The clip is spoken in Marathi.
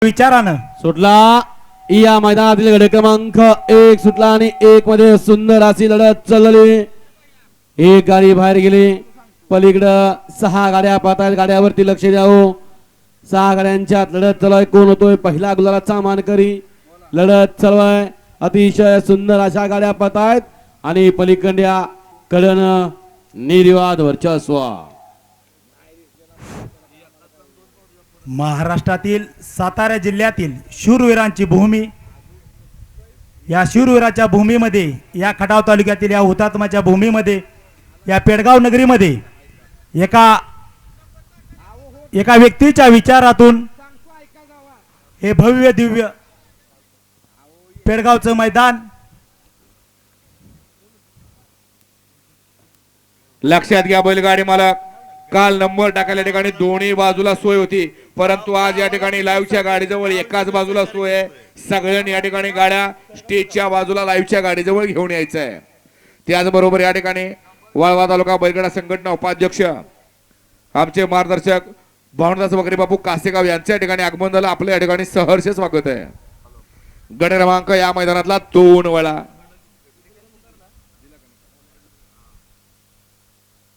विचारानं सुटला या मैदानातील गडे क्रमांक 1 सुटला आणि 1 मध्ये सुंदर अशी लढत चालली। एक गाडी बाहेर गेली, पलीकडं 6 गाड्या पाहतायत, गाड्यावरती लक्ष द्यावं। 6 गाड्यांच्यात लढत चालू आहे, कोण होतोय पहिला गुलालाचा मानकरी। लढत चालू आहे, अतिशय सुंदर अशा गाड्या पाहतायत आणि पलीकडल्या कडनं निर्विवाद वर्चस्व। महाराष्ट्रातील सातारा जिल्ह्यातील शूरवीरांची भूमी, या शूरवीराच्या भूमीमध्ये, या खटाव तालुक्यातील या हुतात्म्याच्या भूमीमध्ये, या पेडगाव नगरीमध्ये एका व्यक्तीच्या विचारातून हे भव्य दिव्य पेडगावचं मैदान लक्षात घ्या बैलगाडी मालक, काल नंबर टाकायला ठिकाणी दोन्ही बाजूला सोय होती, परंतु आज या ठिकाणी लाईव्हच्या गाडीजवळ एकाच बाजूला सोय आहे। सगळ्यांनी या ठिकाणी गाड्या स्टेजच्या बाजूला लाईव्हच्या गाडीजवळ घेऊन यायचं आहे। त्याचबरोबर या ठिकाणी वाळवा तालुका बैलगाडा संघटना उपाध्यक्ष आमचे मार्गदर्शक भावनदास वगैरे बापू कासेगाव यांच्या ठिकाणी आगमन झालं। आपल्या या ठिकाणी सहर्ष स्वागत आहे। गड क्रमांक या मैदानातला 2 वळा